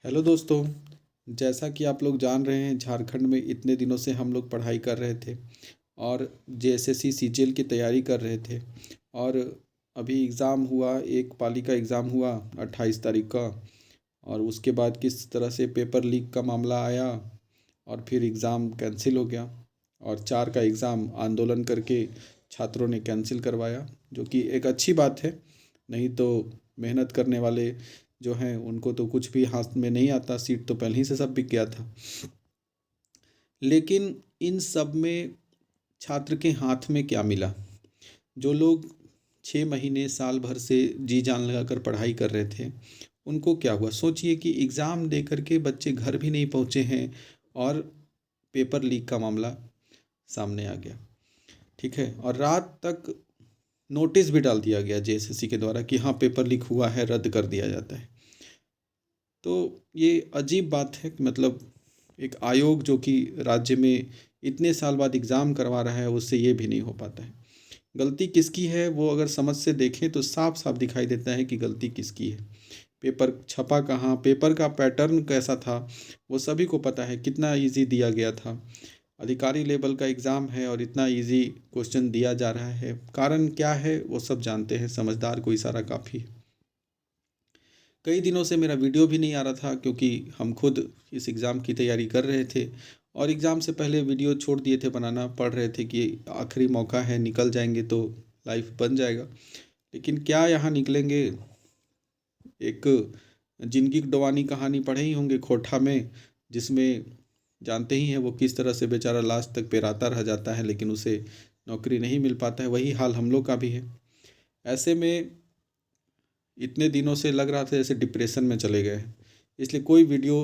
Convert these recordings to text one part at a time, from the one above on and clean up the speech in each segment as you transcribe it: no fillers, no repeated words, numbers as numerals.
Hello दोस्तों। जैसा कि आप लोग जान रहे हैं, झारखंड में इतने दिनों से हम लोग पढ़ाई कर रहे थे और जेएसएससी सीजीएल की तैयारी कर रहे थे। और अभी एग्ज़ाम हुआ, एक पाली का एग्ज़ाम हुआ 28 तारीख का। और उसके बाद किस तरह से पेपर लीक का मामला आया और फिर एग्ज़ाम कैंसिल हो गया। और 4 का एग्ज़ाम आंदोलन करके छात्रों ने कैंसिल करवाया, जो कि एक अच्छी बात है। नहीं तो मेहनत करने वाले जो हैं उनको तो कुछ भी हाथ में नहीं आता, सीट तो पहले ही से सब बिक गया था। लेकिन इन सब में छात्र के हाथ में क्या मिला? जो लोग 6 महीने साल भर से जी जान लगाकर पढ़ाई कर रहे थे, उनको क्या हुआ? सोचिए कि एग्ज़ाम दे करके बच्चे घर भी नहीं पहुँचे हैं और पेपर लीक का मामला सामने आ गया। ठीक है, और रात तक नोटिस भी डाल दिया गया जेएसएससी के द्वारा कि हाँ, पेपर लीक हुआ है, रद्द कर दिया जाता है। तो ये अजीब बात है कि मतलब एक आयोग जो कि राज्य में इतने साल बाद एग्ज़ाम करवा रहा है, उससे ये भी नहीं हो पाता है। गलती किसकी है वो अगर समझ से देखें तो साफ साफ दिखाई देता है कि गलती किसकी है। पेपर छपा कहाँ, पेपर का पैटर्न कैसा था, वो सभी को पता है। कितना इजी दिया गया था, अधिकारी लेवल का एग्ज़ाम है और इतना इजी क्वेश्चन दिया जा रहा है। कारण क्या है वो सब जानते हैं, समझदार को इशारा काफ़ी है। कई दिनों से मेरा वीडियो भी नहीं आ रहा था क्योंकि हम खुद इस एग्ज़ाम की तैयारी कर रहे थे और एग्ज़ाम से पहले वीडियो छोड़ दिए थे बनाना। पढ़ रहे थे कि आखिरी मौका है, निकल जाएंगे तो लाइफ बन जाएगा। लेकिन क्या यहाँ निकलेंगे? एक जिंदगी डुबानी कहानी पढ़े ही होंगे खोटा में, जिसमें जानते ही हैं वो किस तरह से बेचारा लास्ट तक पेराता रह जाता है, लेकिन उसे नौकरी नहीं मिल पाता है। वही हाल हम लोग का भी है। ऐसे में इतने दिनों से लग रहा था जैसे डिप्रेशन में चले गए हैं, इसलिए कोई वीडियो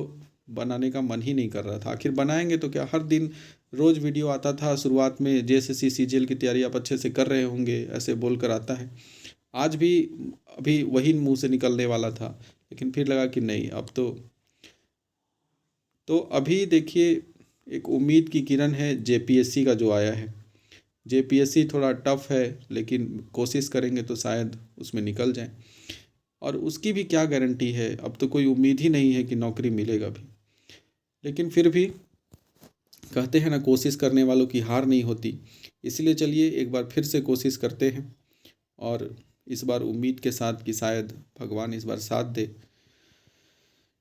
बनाने का मन ही नहीं कर रहा था। आखिर बनाएंगे तो क्या? हर दिन रोज़ वीडियो आता था। शुरुआत में जेएसएससी सीजीएल की तैयारी आप अच्छे से कर रहे होंगे ऐसे बोल कर आता है। आज भी अभी वही मुंह से निकलने वाला था, लेकिन फिर लगा कि नहीं, अब तो अभी देखिए, एक उम्मीद की किरण है जेपीएससी का जो आया है। जेपीएससी थोड़ा टफ है, लेकिन कोशिश करेंगे तो शायद उसमें निकल जाए। और उसकी भी क्या गारंटी है? अब तो कोई उम्मीद ही नहीं है कि नौकरी मिलेगा भी। लेकिन फिर भी कहते हैं ना, कोशिश करने वालों की हार नहीं होती। इसलिए चलिए एक बार फिर से कोशिश करते हैं और इस बार उम्मीद के साथ कि शायद भगवान इस बार साथ दे।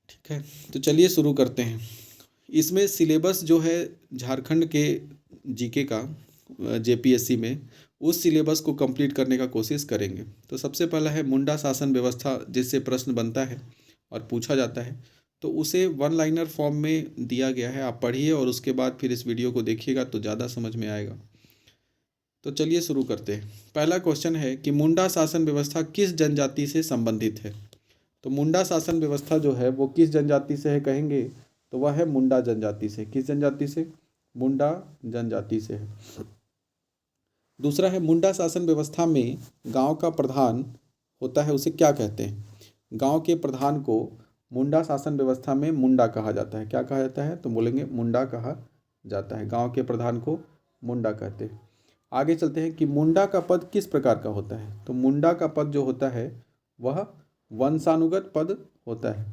ठीक है, तो चलिए शुरू करते हैं। इसमें सिलेबस जो है झारखंड के जीके का, जेपीएससी में उस सिलेबस को कंप्लीट करने का कोशिश करेंगे। तो सबसे पहला है मुंडा शासन व्यवस्था, जिससे प्रश्न बनता है और पूछा जाता है। तो उसे वन लाइनर फॉर्म में दिया गया है, आप पढ़िए और उसके बाद फिर इस वीडियो को देखिएगा तो ज़्यादा समझ में आएगा। तो चलिए शुरू करते हैं। पहला क्वेश्चन है कि मुंडा शासन व्यवस्था किस जनजाति से संबंधित है? तो मुंडा शासन व्यवस्था जो है वो किस जनजाति से है कहेंगे? तो वह है मुंडा जनजाति से। किस जनजाति से? मुंडा जनजाति से है। दूसरा है मुंडा शासन व्यवस्था में गांव का प्रधान होता है, उसे क्या कहते हैं? गांव के प्रधान को मुंडा शासन व्यवस्था में मुंडा कहा जाता है। क्या कहा जाता है? तो बोलेंगे मुंडा कहा जाता है। गांव के प्रधान को मुंडा कहते हैं। आगे चलते हैं कि मुंडा का पद किस प्रकार का होता है? तो मुंडा का पद जो होता है वह वंशानुगत पद होता है।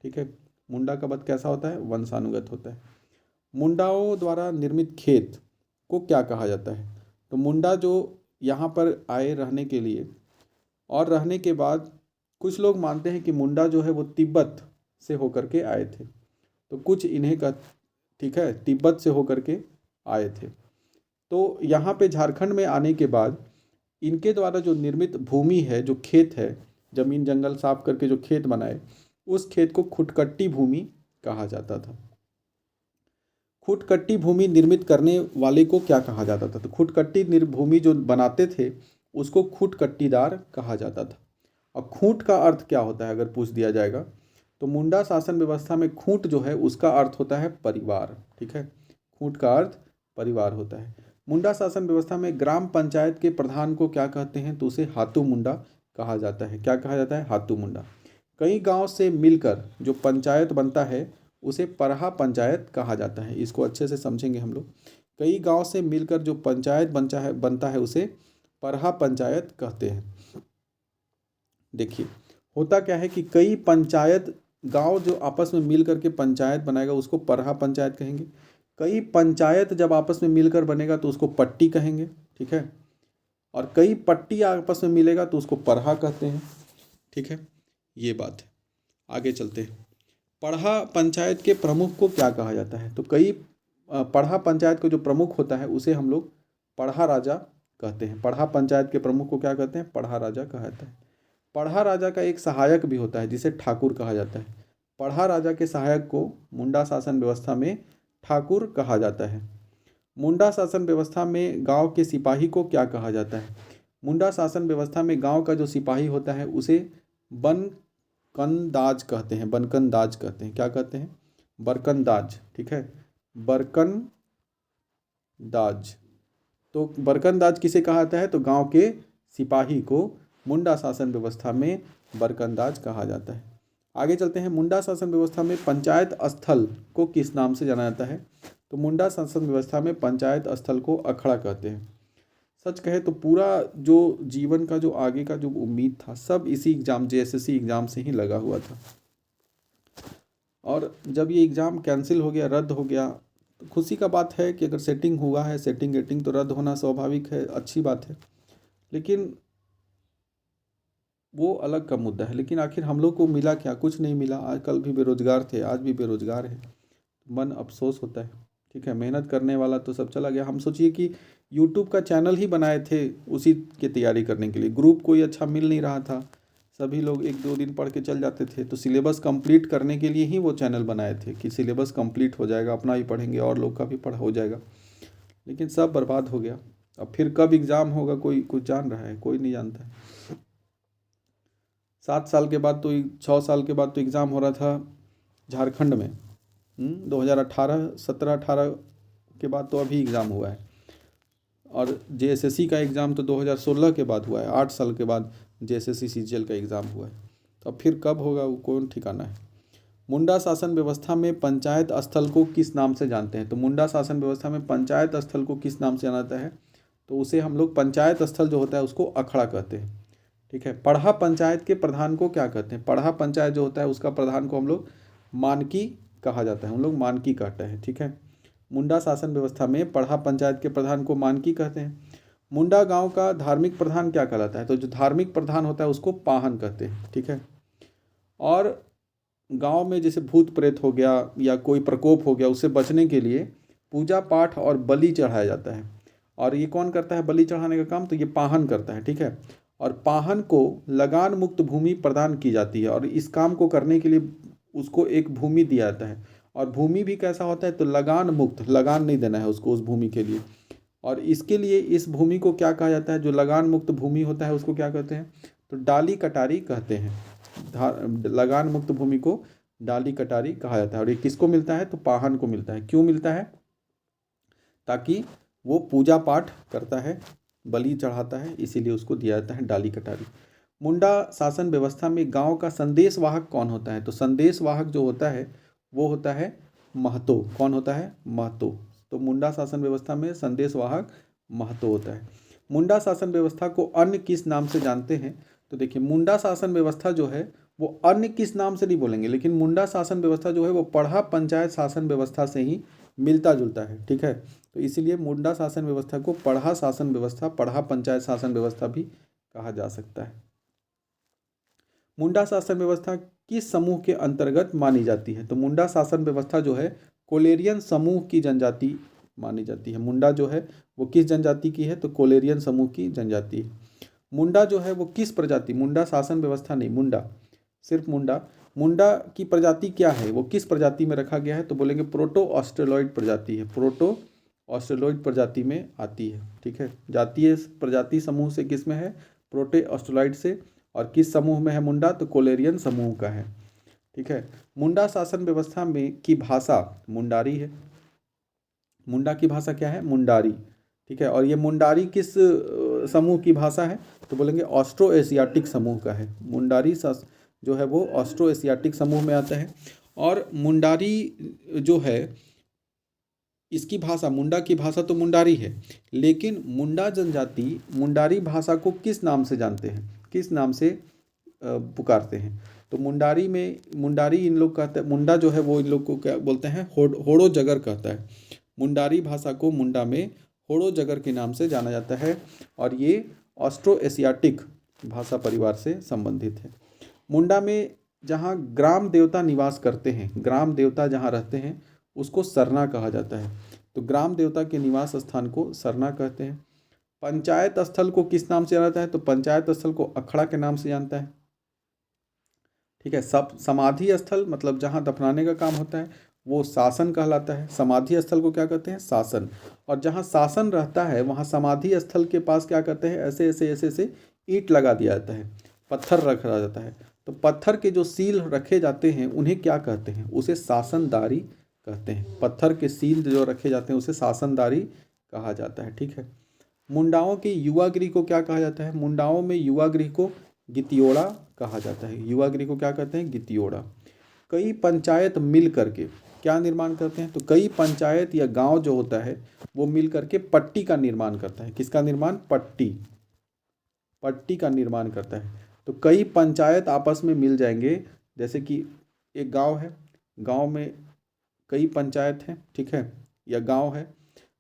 ठीक है, मुंडा का पद कैसा होता है? वंशानुगत होता है। मुंडाओं द्वारा निर्मित खेत को क्या कहा जाता है? तो मुंडा जो यहाँ पर आए रहने के लिए और रहने के बाद, कुछ लोग मानते हैं कि मुंडा जो है वो तिब्बत से होकर के आए थे। तो कुछ इन्हें का, ठीक है, तिब्बत से होकर के आए थे। तो यहाँ पे झारखंड में आने के बाद इनके द्वारा जो निर्मित भूमि है, जो खेत है, जमीन जंगल साफ करके जो खेत बनाए, उस खेत को खुटकट्टी भूमि कहा जाता था। खुटकट्टी भूमि निर्मित करने वाले को क्या कहा जाता था? तो खुटकट्टी भूमि जो बनाते थे उसको खुटकट्टीदार कहा जाता था। और खूंट का अर्थ क्या होता है अगर पूछ दिया जाएगा, तो मुंडा शासन व्यवस्था में खूंट जो है उसका अर्थ होता है परिवार। ठीक है, खूंट का अर्थ परिवार होता है। मुंडा शासन व्यवस्था में ग्राम पंचायत के प्रधान को क्या कहते हैं? तो उसे हाथू मुंडा कहा जाता है। क्या कहा जाता है? हाथू मुंडा। कई गांव से मिलकर जो पंचायत बनता है उसे परहा पंचायत कहा जाता है। इसको अच्छे से समझेंगे हम लोग। कई गांव से मिलकर जो पंचायत बनता है उसे परहा पंचायत कहते हैं। देखिए, होता क्या है कि कई पंचायत गांव जो आपस में मिल करके पंचायत बनाएगा उसको परहा पंचायत कहेंगे। कई पंचायत जब आपस में मिलकर बनेगा तो उसको पट्टी कहेंगे, ठीक है। और कई पट्टी आपस में मिलेगा तो उसको परहा कहते हैं, ठीक है। ये बात है। आगे चलते हैं। पढ़ा पंचायत के प्रमुख को क्या कहा जाता है? तो कई पढ़ा पंचायत का जो प्रमुख होता है उसे हम लोग पढ़ा राजा कहते हैं। पढ़ा पंचायत के प्रमुख को क्या कहते हैं? पढ़ा राजा कहा जाता है। पढ़ा राजा का एक सहायक भी होता है जिसे ठाकुर कहा जाता है। पढ़ा राजा के सहायक को मुंडा शासन व्यवस्था में ठाकुर कहा जाता है। मुंडा शासन व्यवस्था में गांव के सिपाही को क्या कहा जाता है? मुंडा शासन व्यवस्था में गांव का जो सिपाही होता है उसे बनकनदाज कहते हैं। बनकनदाज कहते हैं। क्या कहते हैं? बरकनदाज, ठीक है। बरकनदाज। तो बरकनदाज किसे कहा जाता है? तो गांव के सिपाही को मुंडा शासन व्यवस्था में बरकनदाज कहा जाता है। आगे चलते हैं। मुंडा शासन व्यवस्था में पंचायत स्थल को किस नाम से जाना जाता है? तो मुंडा शासन व्यवस्था में पंचायत स्थल को अखड़ा कहते हैं। सच कहे तो पूरा जो जीवन का जो आगे का जो उम्मीद था सब इसी एग्ज़ाम जेएसएससी एग्ज़ाम से ही लगा हुआ था। और जब ये एग्ज़ाम कैंसिल हो गया, रद्द हो गया, तो खुशी का बात है कि अगर सेटिंग हुआ है, सेटिंग वेटिंग तो रद्द होना स्वाभाविक है, अच्छी बात है। लेकिन वो अलग का मुद्दा है। लेकिन आखिर हम लोग को मिला क्या? कुछ नहीं मिला। आज कल भी बेरोजगार थे, आज भी बेरोजगार है। मन अफसोस होता है, ठीक है। मेहनत करने वाला तो सब चला गया। हम सोचिए कि यूट्यूब का चैनल ही बनाए थे उसी की तैयारी करने के लिए। ग्रुप कोई अच्छा मिल नहीं रहा था, सभी लोग एक दो दिन पढ़ के चल जाते थे। तो सिलेबस कंप्लीट करने के लिए ही वो चैनल बनाए थे कि सिलेबस कंप्लीट हो जाएगा, अपना भी पढ़ेंगे और लोग का भी पढ़ा हो जाएगा। लेकिन सब बर्बाद हो गया। अब फिर कब एग्ज़ाम होगा कोई कुछ जान रहा है? कोई नहीं जानता है। 7 साल के बाद तो 6 साल के बाद तो एग्ज़ाम हो रहा था झारखंड में। 2018 17 18 के बाद तो अभी एग्ज़ाम हुआ है। और जेएसएससी का एग्ज़ाम तो 2016 के बाद हुआ है। 8 साल के बाद जेएसएससी सीजीएल का एग्ज़ाम हुआ है। तो अब फिर कब होगा वो कौन ठिकाना है। मुंडा शासन व्यवस्था में पंचायत स्थल को किस नाम से जानते हैं? तो मुंडा शासन व्यवस्था में पंचायत स्थल को किस नाम से जाना जाता है? तो उसे हम लोग पंचायत स्थल जो होता है उसको अखड़ा कहते हैं, ठीक है। पढ़ा पंचायत के प्रधान को क्या कहते हैं? पढ़ा पंचायत जो होता है उसका प्रधान को हम लोग मानकी कहा जाता है। हम लोग मानकी कहते हैं, ठीक है। मुंडा शासन व्यवस्था में पढ़ा पंचायत के प्रधान को मानकी कहते हैं। मुंडा गांव का धार्मिक प्रधान क्या कहलाता है? तो जो धार्मिक प्रधान होता है उसको पाहन कहते हैं, ठीक है। और गांव में जैसे भूत प्रेत हो गया या कोई प्रकोप हो गया, उससे बचने के लिए पूजा पाठ और बलि चढ़ाया जाता है। और ये कौन करता है बलि चढ़ाने का काम? तो ये पाहन करता है, ठीक है। और पाहन को लगान मुक्त भूमि प्रदान की जाती है और इस काम को करने के लिए उसको एक भूमि दिया जाता है। और भूमि भी कैसा होता है? तो लगान मुक्त, लगान नहीं देना है उसको उस भूमि के लिए। और इसके लिए इस भूमि को क्या कहा जाता है? जो लगान मुक्त भूमि होता है उसको क्या कहते हैं? तो डाली कटारी कहते हैं। लगान मुक्त भूमि को डाली कटारी कहा जाता है। और ये किसको मिलता है? तो पाहन को मिलता है। क्यों मिलता है? ताकि वो पूजा पाठ करता है, बलि चढ़ाता है, इसीलिए उसको दिया जाता है डाली कटारी। मुंडा शासन व्यवस्था में गांव का संदेशवाहक कौन होता है? तो संदेशवाहक जो होता है वो होता है महतो। कौन होता है? महतो। तो मुंडा शासन व्यवस्था में संदेशवाहक महतो होता है। मुंडा शासन व्यवस्था को अन्य किस नाम से जानते हैं? तो देखिए मुंडा शासन व्यवस्था जो है वो अन्य किस नाम से नहीं बोलेंगे, लेकिन मुंडा शासन व्यवस्था जो है वो पढ़ा पंचायत शासन व्यवस्था से ही मिलता जुलता है, ठीक है। तो इसीलिए मुंडा शासन व्यवस्था को पढ़ा शासन व्यवस्था, पढ़ा पंचायत शासन व्यवस्था भी कहा जा सकता है। मुंडा शासन व्यवस्था किस समूह के अंतर्गत मानी जाती है? तो मुंडा शासन व्यवस्था जो है कोलेरियन समूह की जनजाति मानी जाती है। मुंडा जो है वो किस जनजाति की है? तो कोलेरियन समूह की जनजाति है। मुंडा जो है वो किस प्रजाति, मुंडा शासन व्यवस्था नहीं, मुंडा सिर्फ मुंडा, मुंडा की प्रजाति क्या है? वो किस प्रजाति में रखा गया है? तो बोलेंगे प्रोटो ऑस्ट्रेलॉइड प्रजाति है। प्रोटो ऑस्ट्रेलॉइड प्रजाति में आती है, ठीक है। जातीय प्रजाति समूह से किस में है? प्रोटे ऑस्ट्रेलॉइड से। और किस समूह में है मुंडा? तो कोलेरियन समूह का है, ठीक है। मुंडा शासन व्यवस्था में की भाषा मुंडारी है। मुंडा की भाषा क्या है? मुंडारी, ठीक है। और ये मुंडारी किस समूह की भाषा है? तो बोलेंगे ऑस्ट्रो एशियाटिक समूह का है। मुंडारी जो है वो ऑस्ट्रो एशियाटिक समूह में आता है। और मुंडारी जो है इसकी भाषा, मुंडा की भाषा तो मुंडारी है, लेकिन मुंडा जनजाति मुंडारी भाषा को किस नाम से जानते हैं, किस नाम से पुकारते हैं? तो मुंडारी इन लोग कहते हैं, मुंडा जो है वो इन लोग को क्या बोलते हैं, होड़ो जगर कहता है। मुंडारी भाषा को मुंडा में होड़ो जगर के नाम से जाना जाता है और ये ऑस्ट्रो एशियाटिक भाषा परिवार से संबंधित है। मुंडा में जहाँ ग्राम देवता निवास करते हैं, ग्राम देवता जहाँ रहते हैं उसको सरना कहा जाता है। तो ग्राम देवता के निवास स्थान को सरना कहते हैं। पंचायत स्थल को किस नाम से जानता है, तो पंचायत स्थल को अखड़ा के नाम से जानता है। ठीक है। सब समाधि स्थल मतलब जहाँ दफनाने का काम होता है वो शासन कहलाता है। समाधि स्थल को क्या कहते हैं, शासन। और जहाँ शासन रहता है वहाँ समाधि स्थल के पास क्या करते हैं, ऐसे ऐसे ऐसे ऐसे ईंट लगा दिया जाता है, पत्थर रखा जाता है। तो पत्थर के जो सील रखे जाते हैं उन्हें क्या कहते हैं, उसे शासनदारी कहते हैं। पत्थर के सील जो रखे जाते हैं उसे शासनदारी कहा जाता है। ठीक है। मुंडाओं के युवा गृह को क्या कहा जाता है, मुंडाओं में युवा गृह को गितियोड़ा कहा जाता है। युवा गृह को क्या कहते हैं, गितियोड़ा। कई पंचायत मिल करके क्या निर्माण करते हैं, तो कई पंचायत या गांव जो होता है वो मिल करके पट्टी का निर्माण करता है। किसका निर्माण, पट्टी का निर्माण करता है। तो कई पंचायत आपस में मिल जाएंगे, जैसे कि एक गांव है, गांव में कई पंचायत हैं, ठीक है, या गांव है,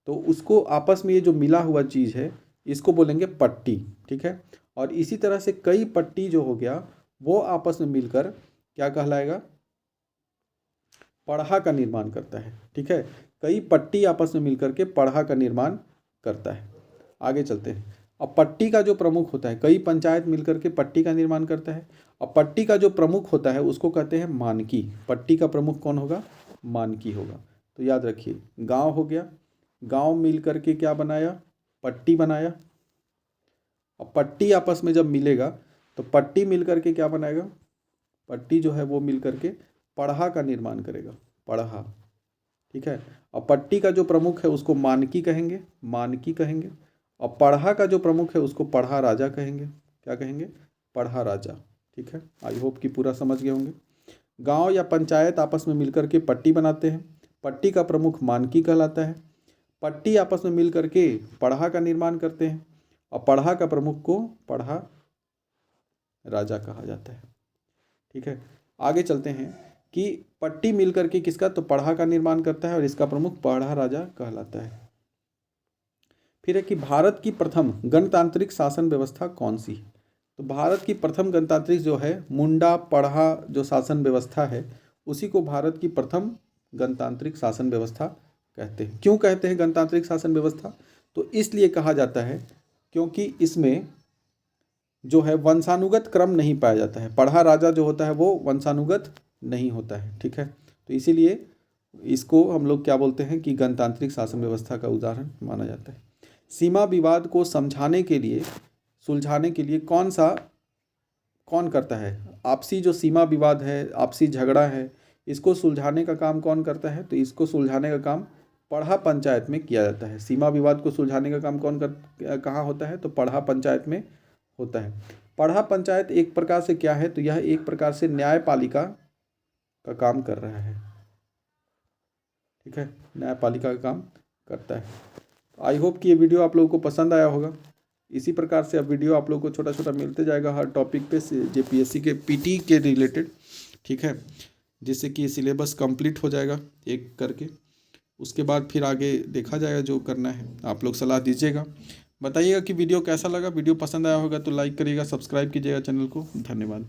तो उसको आपस में ये जो मिला हुआ चीज़ है इसको बोलेंगे पट्टी। ठीक है। और इसी तरह से कई पट्टी जो हो गया वो आपस में मिलकर क्या कहलाएगा, पड़हा का निर्माण करता है। ठीक है। कई पट्टी आपस में मिलकर के पड़हा का निर्माण करता है। आगे चलते हैं। अब पट्टी का जो प्रमुख होता है, कई पंचायत मिलकर के पट्टी का निर्माण करता है, और पट्टी का जो प्रमुख होता है उसको कहते हैं मानकी। पट्टी का प्रमुख कौन होगा, मानकी होगा। तो याद रखिए, गांव हो गया, गांव मिल करके क्या बनाया, पट्टी बनाया। और पट्टी आपस में जब मिलेगा तो पट्टी मिल करके क्या बनाएगा, पट्टी जो है वो मिल करके पड़हा का निर्माण करेगा, पड़हा। ठीक है। और पट्टी का जो प्रमुख है उसको मानकी कहेंगे, मानकी कहेंगे। और पड़हा का जो प्रमुख है उसको पड़हा राजा कहेंगे। क्या कहेंगे, पड़हा राजा। ठीक है। आई होप कि पूरा समझ गए होंगे। गांव या पंचायत आपस में मिलकर के पट्टी बनाते हैं, पट्टी का प्रमुख मानकी कहलाता है। पट्टी आपस में मिल करके पड़हा का निर्माण करते हैं, और पड़हा का प्रमुख को पड़हा राजा कहा जाता है। ठीक है। आगे चलते हैं कि पट्टी मिल करके किसका, तो पड़हा का निर्माण करता है और इसका प्रमुख पड़हा राजा कहलाता है। फिर है कि भारत की प्रथम गणतांत्रिक शासन व्यवस्था कौन सी है, तो भारत की प्रथम गणतांत्रिक जो है मुंडा पड़हा जो शासन व्यवस्था है उसी को भारत की प्रथम गणतांत्रिक शासन व्यवस्था कहते हैं। क्यों कहते हैं गणतांत्रिक शासन व्यवस्था, तो इसलिए कहा जाता है क्योंकि इसमें जो है वंशानुगत क्रम नहीं पाया जाता है। पड़हा राजा जो होता है वो वंशानुगत नहीं होता है। ठीक है। तो इसीलिए इसको हम लोग क्या बोलते हैं कि गणतांत्रिक शासन व्यवस्था का उदाहरण माना जाता है। सीमा विवाद को समझाने के लिए, सुलझाने के लिए कौन करता है, आपसी जो सीमा विवाद है, आपसी झगड़ा है, इसको सुलझाने का काम कौन करता है, तो इसको सुलझाने का काम पड़हा पंचायत में किया जाता है। सीमा विवाद को सुलझाने का काम कहाँ होता है, तो पड़हा पंचायत में होता है। पड़हा पंचायत एक प्रकार से क्या है, तो यह एक प्रकार से न्यायपालिका का काम कर रहा है। ठीक है, न्यायपालिका का काम करता है। आई होप कि ये वीडियो आप लोगों को पसंद आया होगा। इसी प्रकार से अब वीडियो आप लोगों को छोटा छोटा मिलते जाएगा हर टॉपिक पे जेपीएससी के पीटी के रिलेटेड। ठीक है, जिससे कि सिलेबस कंप्लीट हो जाएगा एक करके। उसके बाद फिर आगे देखा जाएगा जो करना है। आप लोग सलाह दीजिएगा, बताइएगा कि वीडियो कैसा लगा। वीडियो पसंद आया होगा तो लाइक करिएगा, सब्सक्राइब कीजिएगा चैनल को। धन्यवाद।